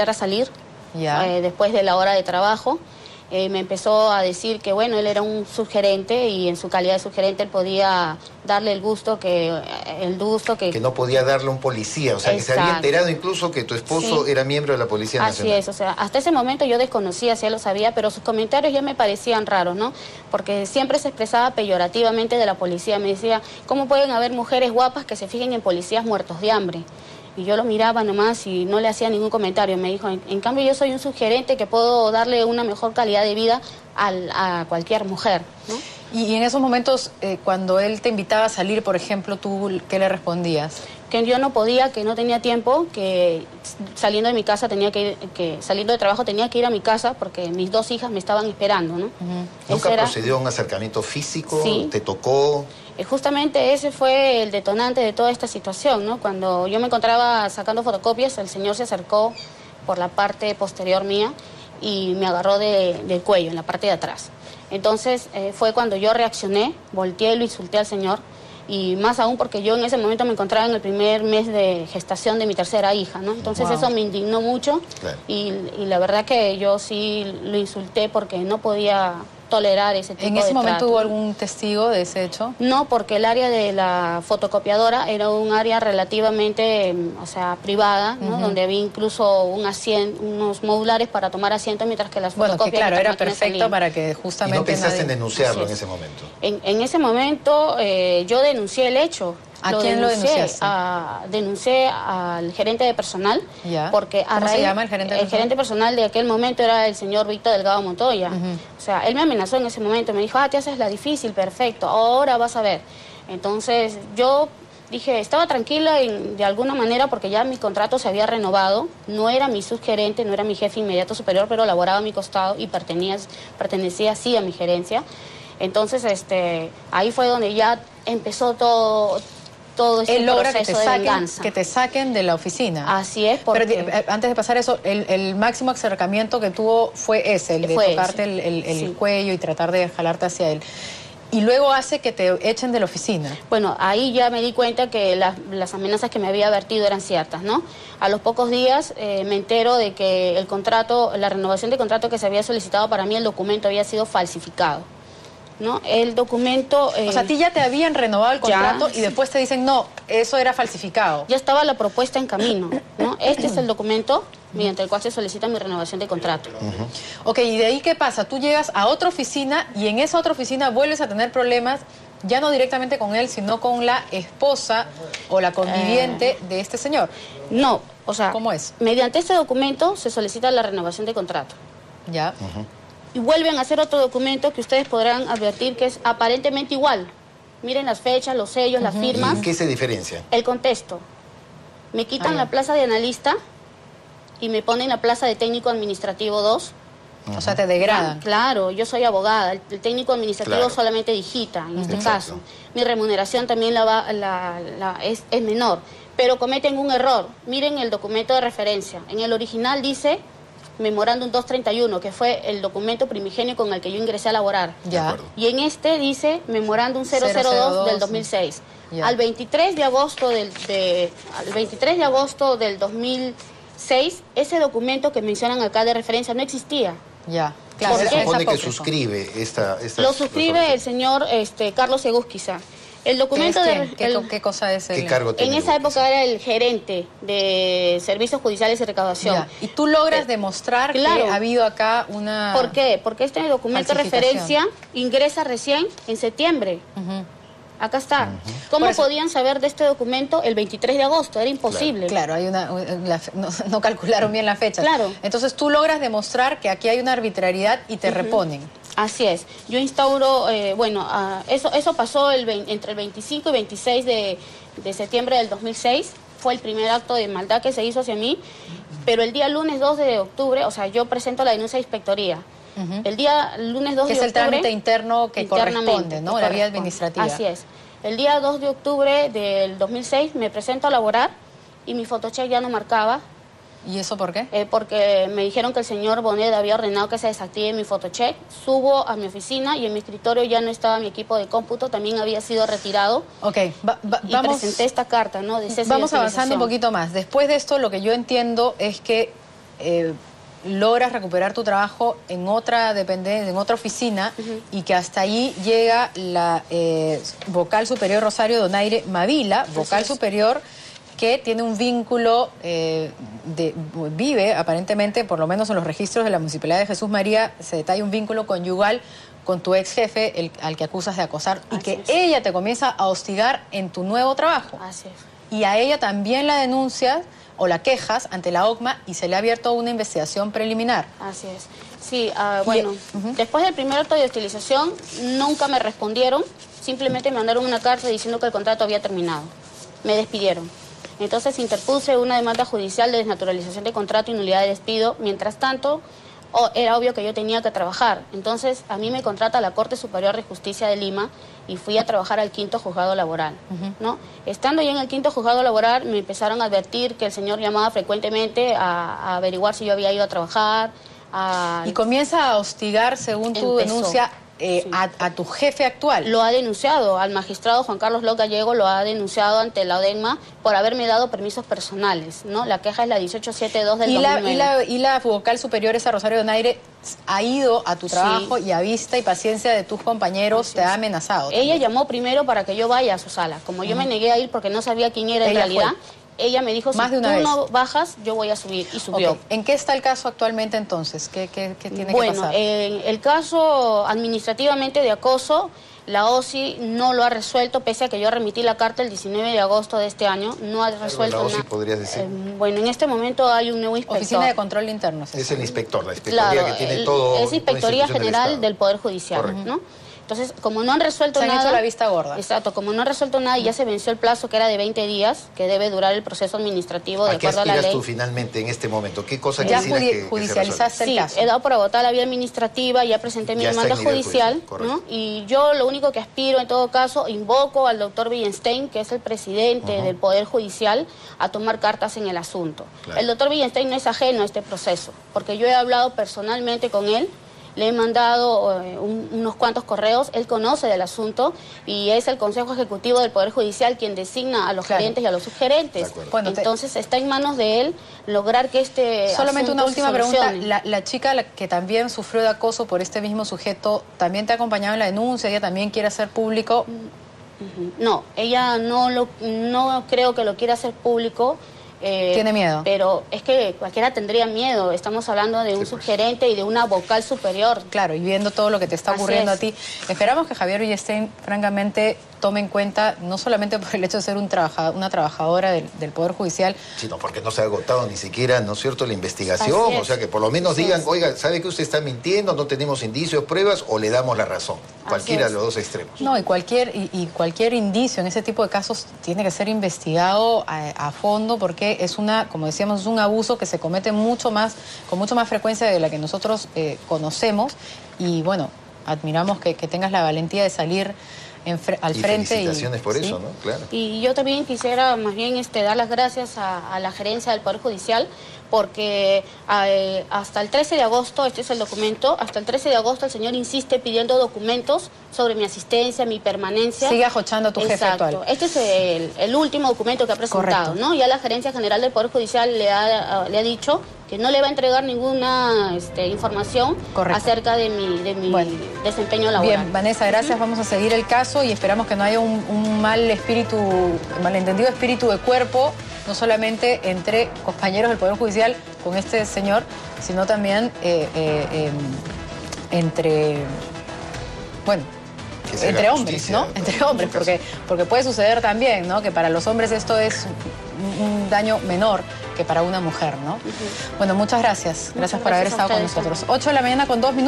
a salir después de la hora de trabajo. Me empezó a decir que bueno, él era un subgerente y en su calidad de subgerente él podía darle el gusto que no podía darle un policía, o sea, que se había enterado incluso que tu esposo era miembro de la Policía Nacional. Así es, o sea, hasta ese momento yo desconocía, si él lo sabía, pero sus comentarios ya me parecían raros, ¿no? Porque siempre se expresaba peyorativamente de la policía. Me decía, ¿cómo pueden haber mujeres guapas que se fijen en policías muertos de hambre? Y yo lo miraba nomás y no le hacía ningún comentario. Me dijo, en cambio yo soy un subgerente que puedo darle una mejor calidad de vida a cualquier mujer, ¿no? Y en esos momentos, cuando él te invitaba a salir, por ejemplo, ¿tú qué le respondías? Que yo no podía, que no tenía tiempo, que saliendo de mi casa saliendo de trabajo tenía que ir a mi casa porque mis dos hijas me estaban esperando, ¿no? ¿Nunca procedió a un acercamiento físico? Sí. ¿Te tocó? Justamente ese fue el detonante de toda esta situación, ¿no? Cuando yo me encontraba sacando fotocopias, el señor se acercó por la parte posterior mía y me agarró del cuello, en la parte de atrás. Entonces fue cuando yo reaccioné, volteé y lo insulté al señor, y más aún porque yo en ese momento me encontraba en el primer mes de gestación de mi tercera hija, ¿no? Entonces eso me indignó mucho y la verdad que yo sí lo insulté porque no podía tolerar ese tipo de trato. ¿En ese momento hubo algún testigo de ese hecho? No, porque el área de la fotocopiadora era un área relativamente, o sea, privada, ¿no? Donde había incluso unos modulares para tomar asiento mientras que las fotocopias... Bueno, que claro, era perfecto para que justamente... ¿Y no pensaste en denunciarlo en ese momento? En ese momento yo denuncié el hecho. ¿A quién lo denunciaste? Denuncié al gerente de personal. Porque ¿Cómo se llama el gerente de personal? El gerente personal de aquel momento era el señor Víctor Delgado Montoya. O sea, él me amenazó en ese momento, me dijo, te haces la difícil, perfecto, ahora vas a ver. Entonces yo dije, estaba tranquila de alguna manera porque ya mi contrato se había renovado, no era mi subgerente, no era mi jefe inmediato superior, pero laboraba a mi costado y pertenecía sí a mi gerencia. Entonces ahí fue donde ya empezó todo este proceso de venganza. Que te saquen de la oficina. Así es, porque... Pero antes de pasar eso, el máximo acercamiento que tuvo fue ese, el de tocarte el cuello y tratar de jalarte hacia él. Y luego hace que te echen de la oficina. Bueno, ahí ya me di cuenta que las amenazas que me había vertido eran ciertas, ¿no? A los pocos días me entero de que la renovación de contrato que se había solicitado para mí, el documento había sido falsificado, ¿no? El documento... o sea, a ti ya te habían renovado el contrato y después te dicen, no, eso era falsificado. Ya estaba la propuesta en camino, ¿no? Este es el documento mediante el cual se solicita mi renovación de contrato. Ok, ¿y de ahí qué pasa? Tú llegas a otra oficina y en esa otra oficina vuelves a tener problemas, ya no directamente con él, sino con la esposa o la conviviente de este señor. No, o sea... ¿Cómo es? Mediante este documento se solicita la renovación de contrato. Ya. Y vuelven a hacer otro documento que ustedes podrán advertir que es aparentemente igual. Miren las fechas, los sellos, las firmas. ¿Y en qué se diferencia? El contexto. Me quitan la plaza de analista y me ponen la plaza de técnico administrativo 2. O sea, te degradan. Claro, yo soy abogada. El técnico administrativo solamente digita, en este caso. Mi remuneración también es menor. Pero cometen un error. Miren el documento de referencia. En el original dice... Memorándum 231, que fue el documento primigenio con el que yo ingresé a laborar. Y en este dice Memorándum 002 del 2006. Al 23 de agosto del 2006, ese documento que mencionan acá de referencia no existía. Claro, se supone que suscribe esta Lo suscribe el señor Carlos Egusquiza. El documento ¿Qué cosa es ¿Qué cargo tiene? En esa época era el gerente de Servicios Judiciales y Recaudación. Y tú logras demostrar que ha habido acá una... ¿Por qué? Porque este documento de referencia ingresa recién en septiembre. Acá está. ¿Cómo podían saber de este documento el 23 de agosto? Era imposible. Claro, hay no calcularon bien la fecha. Claro. Entonces tú logras demostrar que aquí hay una arbitrariedad y te reponen. Así es. Yo instauro, eso pasó entre el 25 y 26 de septiembre del 2006. Fue el primer acto de maldad que se hizo hacia mí. Pero el día lunes 2 de octubre, o sea, yo presento la denuncia a inspectoría. El día lunes 2 de octubre... Que es el trámite interno que corresponde, ¿no? La vía administrativa. Así es. El día 2 de octubre del 2006 me presento a laborar y mi fotocheck ya no marcaba. ¿Y eso por qué? Porque me dijeron que el señor Bonet había ordenado que se desactive mi fotocheck. Subo a mi oficina y en mi escritorio ya no estaba mi equipo de cómputo, también había sido retirado. Ok, y presenté esta carta, ¿no? De cese vamos de avanzando un poquito más. Después de esto, lo que yo entiendo es que logras recuperar tu trabajo en otra dependencia, en otra oficina, y que hasta allí llega la vocal superior Rosario Donaire Mavila, vocal superior que tiene un vínculo, vive aparentemente, por lo menos en los registros de la Municipalidad de Jesús María, se detalla un vínculo conyugal con tu ex jefe, al que acusas de acosar, y que ella te comienza a hostigar en tu nuevo trabajo. Así es. Y a ella también la denuncias o la quejas ante la OCMA y se le ha abierto una investigación preliminar. Así es. Sí, bueno, después del primer acto de hostilización nunca me respondieron, simplemente me mandaron una carta diciendo que el contrato había terminado. Me despidieron. Entonces interpuse una demanda judicial de desnaturalización de contrato y nulidad de despido. Mientras tanto, era obvio que yo tenía que trabajar. Entonces, a mí me contrata la Corte Superior de Justicia de Lima y fui a trabajar al 5º Juzgado Laboral, ¿no? Estando ya en el 5º Juzgado Laboral, me empezaron a advertir que el señor llamaba frecuentemente a averiguar si yo había ido a trabajar. Y comienza a hostigar, según tu denuncia, a tu jefe actual. Lo ha denunciado, al magistrado Juan Carlos López Gallego lo ha denunciado ante la ODENMA por haberme dado permisos personales, ¿no? La queja es la 1872 del 2009. Y la vocal superior, esa Rosario Donaire, ha ido a tu trabajo y a vista y paciencia de tus compañeros te ha amenazado. Ella llamó primero para que yo vaya a su sala. Como yo me negué a ir porque no sabía quién era en realidad, ella me dijo, si tú no bajas, yo voy a subir. Y subió. ¿En qué está el caso actualmente entonces? ¿Qué tiene que pasar? Bueno, el caso administrativamente de acoso, la OSI no lo ha resuelto, pese a que yo remití la carta el 19 de agosto de este año. No ha resuelto nada. ¿La OSI podrías decir? Bueno, en este momento hay un nuevo inspector. Oficina de Control Interno. Es el inspector, la inspectoría que tiene todo. Es Inspectoría General del Poder Judicial, ¿no? Entonces, como no han resuelto nada... Se han hecho la vista gorda. Exacto, como no han resuelto nada y ya se venció el plazo que era de 20 días, que debe durar el proceso administrativo de acuerdo a la ley. ¿A qué aspiras tú finalmente en este momento? ¿Qué cosa ya quisieras que judicializaste el caso? Sí, he dado por agotada la vía administrativa, ya presenté mi demanda judicial, ¿no? Y yo lo único que aspiro, en todo caso, invoco al doctor Villenstein, que es el presidente del Poder Judicial, a tomar cartas en el asunto. Claro. El doctor Villenstein no es ajeno a este proceso, porque yo he hablado personalmente con él, le he mandado unos cuantos correos, él conoce del asunto y es el Consejo Ejecutivo del Poder Judicial quien designa a los gerentes y a los subgerentes. Bueno, entonces está en manos de él lograr que este solamente una última pregunta. La chica que también sufrió de acoso por este mismo sujeto, ¿también te ha acompañado en la denuncia? ¿Ella también quiere hacer público? No, ella no creo que lo quiera hacer público. ¿Tiene miedo? Pero es que cualquiera tendría miedo. Estamos hablando de un subgerente y de una vocal superior. Claro, y viendo todo lo que te está ocurriendo a ti. Esperamos que Javier Villenstein, francamente, tome en cuenta, no solamente por el hecho de ser una trabajadora del Poder Judicial, sino porque no se ha agotado ni siquiera, ¿no es cierto?, la investigación. O sea, que por lo menos digan, oiga, ¿sabe que usted está mintiendo? No tenemos indicios, pruebas, o le damos la razón. Cualquiera de los dos extremos. No, y cualquier indicio en ese tipo de casos tiene que ser investigado a fondo, porque es como decíamos, es un abuso que se comete con mucho más frecuencia de la que nosotros conocemos. Y bueno, admiramos que tengas la valentía de salir al frente. Felicitaciones por eso, ¿no? Claro. Y yo también quisiera más bien dar las gracias a la gerencia del Poder Judicial, porque hasta el 13 de agosto, este es el documento, hasta el 13 de agosto el señor insiste pidiendo documentos sobre mi asistencia, mi permanencia. Sigue ajochando a tu jefe actual. Este es el último documento que ha presentado, ¿no? Ya la gerencia general del Poder Judicial le ha dicho que no le va a entregar ninguna información acerca de mi desempeño laboral. Bien, Vanessa, gracias. Vamos a seguir el caso y esperamos que no haya un malentendido espíritu de cuerpo, no solamente entre compañeros del Poder Judicial con este señor, sino también entre hombres, ¿no? Entre hombres, porque puede suceder también, ¿no?, que para los hombres esto es un daño menor que para una mujer, ¿no? Bueno, muchas gracias. Gracias por haber estado con nosotros. 8 de la mañana con 2 minutos.